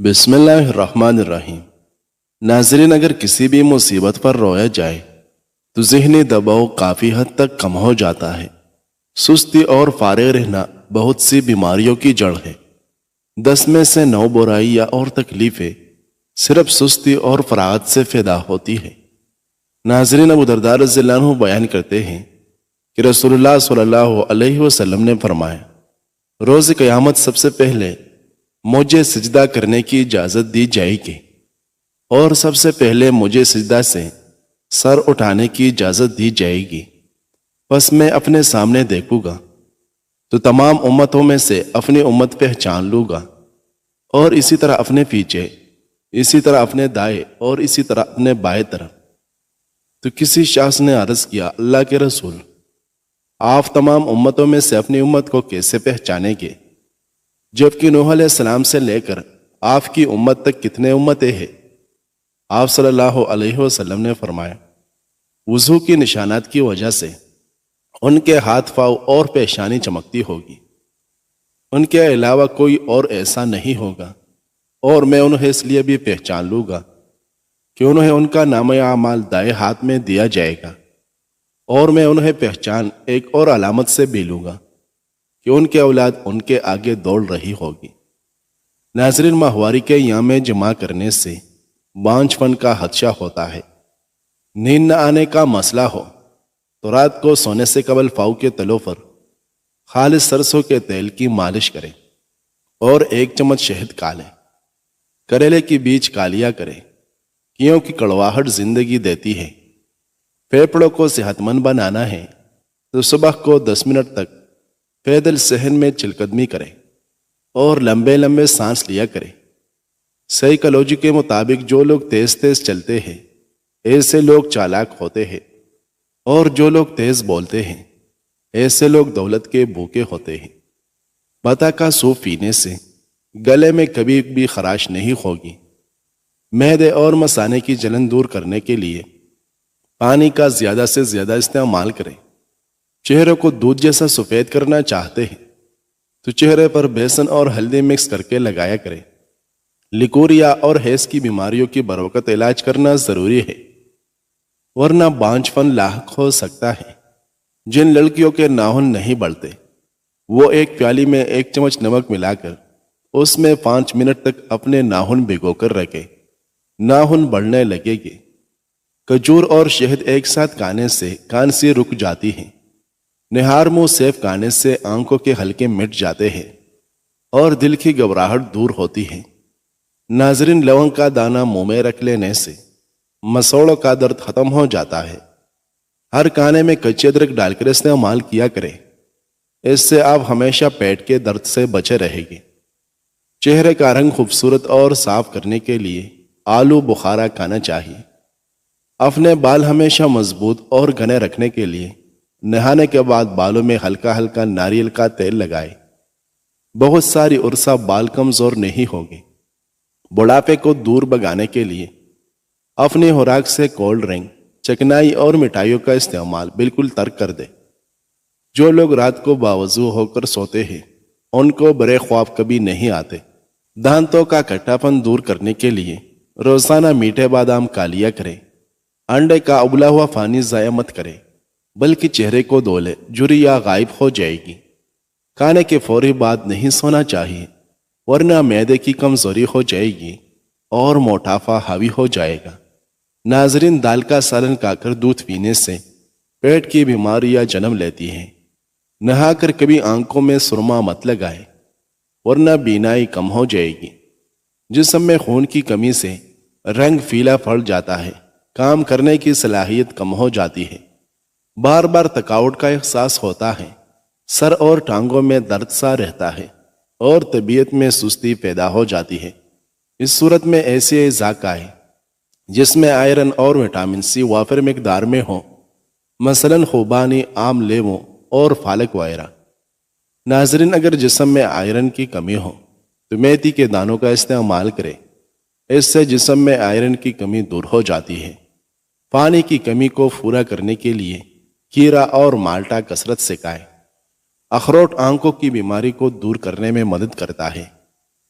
بسم اللہ الرحمن الرحیم۔ ناظرین، اگر کسی بھی مصیبت پر رویا جائے تو ذہنی دباؤ کافی حد تک کم ہو جاتا ہے۔ سستی اور فارغ رہنا بہت سی بیماریوں کی جڑ ہے۔ 10 میں سے 9 برائیاں اور تکلیفیں صرف سستی اور فراغت سے پیدا ہوتی ہے۔ ناظرین، ابو درداء رضی اللہ عنہ بیان کرتے ہیں کہ رسول اللہ صلی اللہ علیہ وسلم نے فرمایا، روز قیامت سب سے پہلے مجھے سجدہ کرنے کی اجازت دی جائے گی اور سب سے پہلے مجھے سجدہ سے سر اٹھانے کی اجازت دی جائے گی۔ پس میں اپنے سامنے دیکھوں گا تو تمام امتوں میں سے اپنی امت پہچان لوں گا، اور اسی طرح اپنے پیچھے، اسی طرح اپنے دائیں اور اسی طرح اپنے بائیں طرف۔ تو کسی شخص نے عرض کیا، اللہ کے رسول، آپ تمام امتوں میں سے اپنی امت کو کیسے پہچانیں گے، جبکہ نوح علیہ السلام سے لے کر آپ کی امت تک کتنے امتیں ہیں؟ آپ صلی اللہ علیہ وسلم نے فرمایا، وضو کی نشانات کی وجہ سے ان کے ہاتھ پاؤں اور پیشانی چمکتی ہوگی، ان کے علاوہ کوئی اور ایسا نہیں ہوگا، اور میں انہیں اس لیے بھی پہچان لوں گا کہ انہیں ان کا نامہ اعمال دائیں ہاتھ میں دیا جائے گا، اور میں انہیں پہچان ایک اور علامت سے بھی لوں گا کہ ان کے اولاد ان کے آگے دوڑ رہی ہوگی۔ ناظرین، ماہواری کے ایام میں جمع کرنے سے بانجھ پن کا خدشہ ہوتا ہے۔ نیند نہ آنے کا مسئلہ ہو تو رات کو سونے سے قبل پاؤں کے تلوں پر خالص سرسوں کے تیل کی مالش کریں اور 1 چمچ شہد کھالیں۔ کریلے کی بیج کالیا کریں، کیونکہ کڑواہٹ زندگی دیتی ہے۔ پھیپھڑوں کو صحت مند بنانا ہے تو صبح کو 10 منٹ تک پیدل صحن میں چل قدمی کریں اور لمبے لمبے سانس لیا کریں۔ سائیکالوجی کے مطابق جو لوگ تیز تیز چلتے ہیں ایسے لوگ چالاک ہوتے ہیں، اور جو لوگ تیز بولتے ہیں ایسے لوگ دولت کے بھوکے ہوتے ہیں۔ بطا کا سوپ پینے سے گلے میں کبھی بھی خراش نہیں ہوگی۔ معدے اور مثانے کی جلن دور کرنے کے لیے پانی کا زیادہ سے زیادہ استعمال کریں۔ چہرے کو دودھ جیسا سفید کرنا چاہتے ہیں تو چہرے پر بیسن اور ہلدی مکس کر کے لگایا کریں۔ لیکوریا اور ہیز کی بیماریوں کی بروقت علاج کرنا ضروری ہے، ورنہ بانجھ پن لاحق ہو سکتا ہے۔ جن لڑکیوں کے ناخن نہیں بڑھتے وہ ایک پیالی میں 1 چمچ نمک ملا کر اس میں 5 منٹ تک اپنے ناخن بھگو کر رکھیں، ناخن بڑھنے لگے گے۔ کھجور اور شہد ایک ساتھ کھانے سے کھانسی رک جاتی ہے۔ نہار منہ سیب کھانے سے آنکھوں کے حلقے مٹ جاتے ہیں اور دل کی گھبراہٹ دور ہوتی ہے۔ ناظرین، لونگ کا دانہ منہ میں رکھ لینے سے مسوڑوں کا درد ختم ہو جاتا ہے۔ ہر کھانے میں کچے ادرک ڈال کر استعمال کیا کریں، اس سے آپ ہمیشہ پیٹ کے درد سے بچے رہیں گے۔ چہرے کا رنگ خوبصورت اور صاف کرنے کے لیے آلو بخارا کھانا چاہیے۔ اپنے بال ہمیشہ مضبوط اور گھنے رکھنے کے لیے نہانے کے بعد بالوں میں ہلکا ہلکا ناریل کا تیل لگائے۔ بہت ساری عرصہ بال کمزور نہیں ہوگے۔ بڑھاپے کو دور بھگانے کے لیے اپنی خوراک سے کولڈ ڈرنک، چکنائی اور مٹھائیوں کا استعمال بالکل ترک کر دے۔ جو لوگ رات کو باوضو ہو کر سوتے ہیں ان کو برے خواب کبھی نہیں آتے۔ دانتوں کا کھٹا پن دور کرنے کے لیے روزانہ میٹھے بادام کھا لیا کریں۔ انڈے کا ابلا ہوا پانی ضائع مت کریں، بلکہ چہرے کو دھو لے، جھریاں غائب ہو جائے گی۔ کھانے کے فوری بعد نہیں سونا چاہیے، ورنہ معدے کی کمزوری ہو جائے گی اور موٹاپا حاوی ہو جائے گا۔ ناظرین، دال کا سالن کھا کر دودھ پینے سے پیٹ کی بیماریاں جنم لیتی ہیں۔ نہا کر کبھی آنکھوں میں سرما مت لگائے، ورنہ بینائی کم ہو جائے گی۔ جسم میں خون کی کمی سے رنگ پیلا پڑ جاتا ہے، کام کرنے کی صلاحیت کم ہو جاتی ہے، بار بار تھکاوٹ کا احساس ہوتا ہے، سر اور ٹانگوں میں درد سا رہتا ہے اور طبیعت میں سستی پیدا ہو جاتی ہے۔ اس صورت میں ایسے اجزاء کھائیں جس میں آئرن اور وٹامن سی وافر مقدار میں ہو، مثلا خوبانی، عام لیمو اور پالک وغیرہ۔ ناظرین، اگر جسم میں آئرن کی کمی ہو تو میتھی کے دانوں کا استعمال کریں، اس سے جسم میں آئرن کی کمی دور ہو جاتی ہے۔ پانی کی کمی کو پورا کرنے کے لیے کھیرا اور مالٹا کثرت سے کھائیں۔ اخروٹ آنکھوں کی بیماری کو دور کرنے میں مدد کرتا ہے۔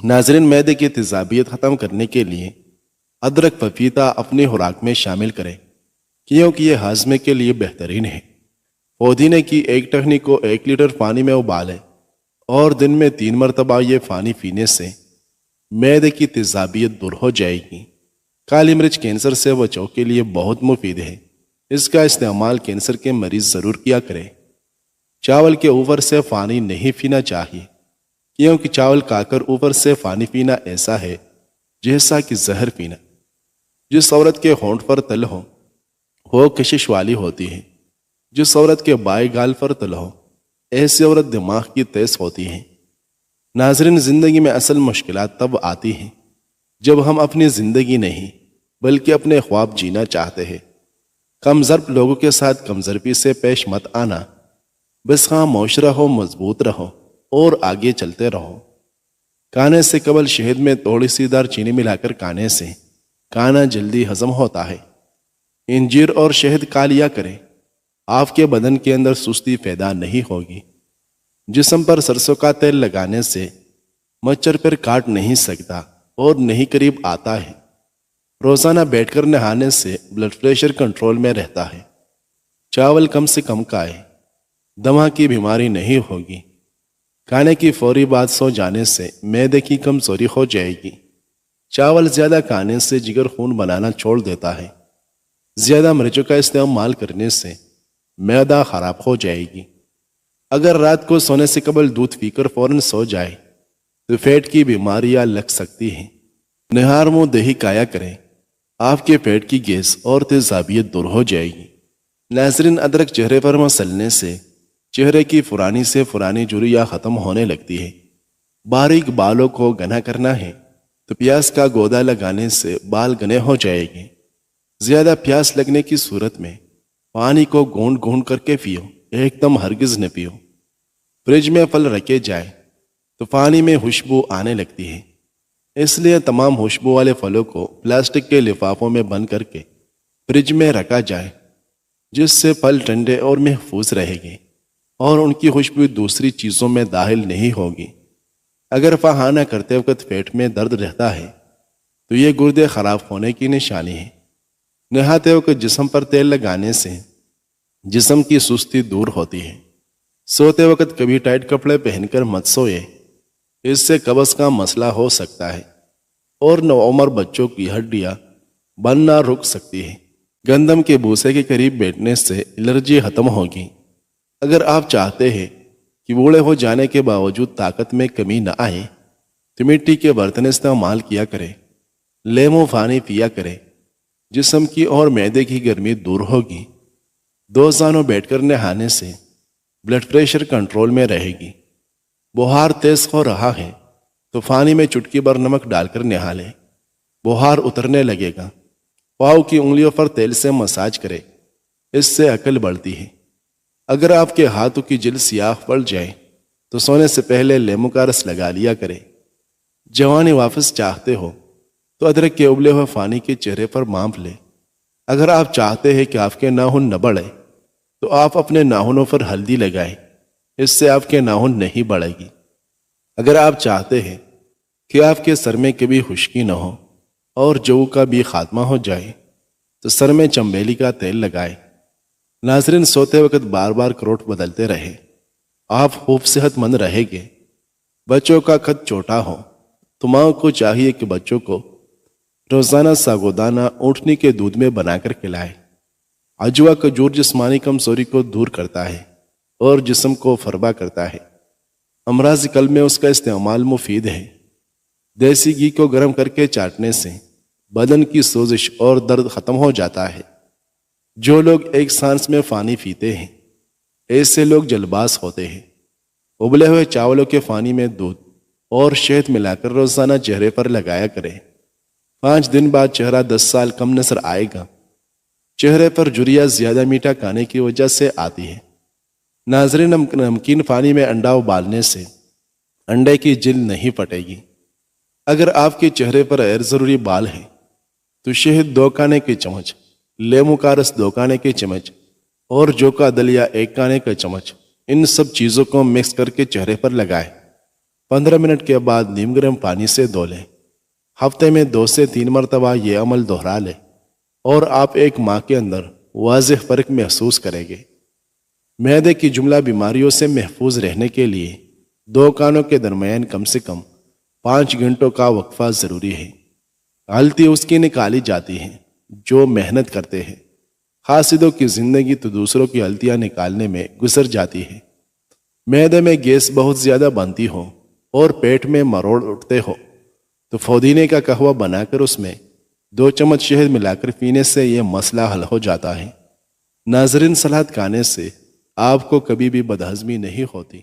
ناظرین، معدے کی تیزابیت ختم کرنے کے لیے ادرک پپیتا اپنی خوراک میں شامل کریں، کیونکہ یہ ہاضمے کے لیے بہترین ہے۔ پودینے کی ایک ٹہنی کو 1 لیٹر پانی میں ابالیں اور دن میں 3 مرتبہ یہ پانی پینے سے معدے کی تیزابیت دور ہو جائے گی۔ کالی مرچ کینسر سے بچاؤ کے لیے بہت مفید ہے، اس کا استعمال کینسر کے مریض ضرور کیا کریں۔ چاول کے اوپر سے پانی نہیں پینا چاہیے، کیونکہ چاول کھا کر اوپر سے پانی پینا ایسا ہے جیسا کہ زہر پینا۔ جس عورت کے ہونٹ پر تل ہو وہ کشش والی ہوتی ہے، جس عورت کے بائیں گال پر تل ہو ایسی عورت دماغ کی تیز ہوتی ہے۔ ناظرین، زندگی میں اصل مشکلات تب آتی ہیں جب ہم اپنی زندگی نہیں بلکہ اپنے خواب جینا چاہتے ہیں۔ کم ضرب لوگوں کے ساتھ کم ضربی سے پیش مت آنا، بس خاموش رہو، مضبوط رہو اور آگے چلتے رہو۔ کھانے سے قبل شہد میں تھوڑی سی دار چینی ملا کر کھانے سے کھانا جلدی ہضم ہوتا ہے۔ انجیر اور شہد کھا لیا کریں، آپ کے بدن کے اندر سستی پیدا نہیں ہوگی۔ جسم پر سرسوں کا تیل لگانے سے مچھر پر کاٹ نہیں سکتا اور نہیں قریب آتا ہے۔ روزانہ بیٹھ کر نہانے سے بلڈ پریشر کنٹرول میں رہتا ہے۔ چاول کم سے کم کھائیں، دمہ کی بیماری نہیں ہوگی۔ کھانے کی فوری بعد سو جانے سے معدے کی کمزوری ہو جائے گی۔ چاول زیادہ کھانے سے جگر خون بنانا چھوڑ دیتا ہے۔ زیادہ مرچوں کا استعمال کرنے سے معدہ خراب ہو جائے گی۔ اگر رات کو سونے سے قبل دودھ پی کر فوراً سو جائے تو پیٹ کی بیماریاں لگ سکتی ہیں۔ نہار منہ دہی کھایا کریں، آپ کے پیٹ کی گیس اور تیزابیت دور ہو جائے گی۔ ناظرین، ادرک چہرے پر مسلنے سے چہرے کی پرانی سے پرانی جھریاں ختم ہونے لگتی ہے۔ باریک بالوں کو گھنا کرنا ہے تو پیاز کا گودا لگانے سے بال گھنے ہو جائے گے۔ زیادہ پیاس لگنے کی صورت میں پانی کو گھونٹ گھونٹ کر کے پیو، ایک دم ہرگز نہ پیو۔ فریج میں پھل رکھے جائے تو پانی میں خوشبو آنے لگتی ہے، اس لیے تمام خوشبو والے پھلوں کو پلاسٹک کے لفافوں میں بند کر کے فریج میں رکھا جائے، جس سے پھل ٹھنڈے اور محفوظ رہے گے اور ان کی خوشبو دوسری چیزوں میں داخل نہیں ہوگی۔ اگر پخانہ کرتے وقت پیٹ میں درد رہتا ہے تو یہ گردے خراب ہونے کی نشانی ہے۔ نہاتے وقت جسم پر تیل لگانے سے جسم کی سستی دور ہوتی ہے۔ سوتے وقت کبھی ٹائٹ کپڑے پہن کر مت سوئے، اس سے قبض کا مسئلہ ہو سکتا ہے اور نوعمر بچوں کی ہڈیاں بننا رک سکتی ہے۔ گندم کے بھوسے کے قریب بیٹھنے سے الرجی ختم ہوگی۔ اگر آپ چاہتے ہیں کہ بوڑھے ہو جانے کے باوجود طاقت میں کمی نہ آئے تو مٹی کے برتن استعمال کیا کریں، لیمو پانی پیا کریں، جسم کی اور معدے کی گرمی دور ہوگی۔ 2 زانوں بیٹھ کر نہانے سے بلڈ پریشر کنٹرول میں رہے گی۔ بخار تیز ہو رہا ہے تو پانی میں چٹکی بھر نمک ڈال کر نہا لیں، بخار اترنے لگے گا۔ پاؤں کی انگلیوں پر تیل سے مساج کریں، اس سے عقل بڑھتی ہے۔ اگر آپ کے ہاتھوں کی جلد سیاہ پڑ جائے تو سونے سے پہلے لیمو کا رس لگا لیا کریں۔ جوانی واپس چاہتے ہو تو ادرک کے ابلے ہوئے پانی کے چہرے پر مانپ لیں۔ اگر آپ چاہتے ہیں کہ آپ کے ناخن نہ بڑھے تو آپ اپنے ناخنوں پر ہلدی لگائیں، اس سے آپ کے ناخن نہیں بڑھے گی۔ اگر آپ چاہتے ہیں کہ آپ کے سر میں کبھی خشکی نہ ہو اور جو کا بھی خاتمہ ہو جائے تو سر میں چنبیلی کا تیل لگائیں۔ ناظرین، سوتے وقت بار بار کروٹ بدلتے رہے، آپ خوب صحت مند رہیں گے۔ بچوں کا قد چھوٹا ہو تو ماں کو چاہیے کہ بچوں کو روزانہ ساگودانہ اونٹنی کے دودھ میں بنا کر کھلائے۔ عجوا کھجور جسمانی کمزوری کو دور کرتا ہے اور جسم کو فربا کرتا ہے۔ امراض قلب میں اس کا استعمال مفید ہے۔ دیسی گھی کو گرم کر کے چاٹنے سے بدن کی سوزش اور درد ختم ہو جاتا ہے۔ جو لوگ ایک سانس میں پانی پیتے ہیں ایسے لوگ جلباز ہوتے ہیں۔ ابلے ہوئے چاولوں کے پانی میں دودھ اور شہد ملا کر روزانہ چہرے پر لگایا کریں۔ 5 دن بعد چہرہ 10 سال کم نظر آئے گا۔ چہرے پر جھریاں زیادہ میٹھا کھانے کی وجہ سے آتی ہے۔ ناظرین، نمکین پانی میں انڈا ابالنے سے انڈے کی جلد نہیں پھٹے گی۔ اگر آپ کے چہرے پر غیر ضروری بال ہیں تو شہد 2 کھانے کے چمچ، لیمو کا رس 2 کھانے کے چمچ اور جو کا دلیا 1 کھانے کا چمچ، ان سب چیزوں کو مکس کر کے چہرے پر لگائیں۔ 15 منٹ کے بعد نیم گرم پانی سے دھو لیں۔ ہفتے میں 2 سے 3 مرتبہ یہ عمل دہرا لیں اور آپ 1 ماہ کے اندر واضح فرق محسوس کریں گے۔ معدے کی جملہ بیماریوں سے محفوظ رہنے کے لیے 2 کانوں کے درمیان کم سے کم 5 گھنٹوں کا وقفہ ضروری ہے۔ غلطی اس کی نکالی جاتی ہے جو محنت کرتے ہیں۔ حاسدوں کی زندگی تو دوسروں کی غلطیاں نکالنے میں گزر جاتی ہے۔ معدے میں گیس بہت زیادہ بنتی ہو اور پیٹ میں مروڑ اٹھتے ہو تو پودینے کا قہوہ بنا کر اس میں 2 چمچ شہد ملا کر پینے سے یہ مسئلہ حل ہو جاتا ہے۔ ناظرین، سلاد کھانے سے آپ کو کبھی بھی بدہضمی نہیں ہوتی۔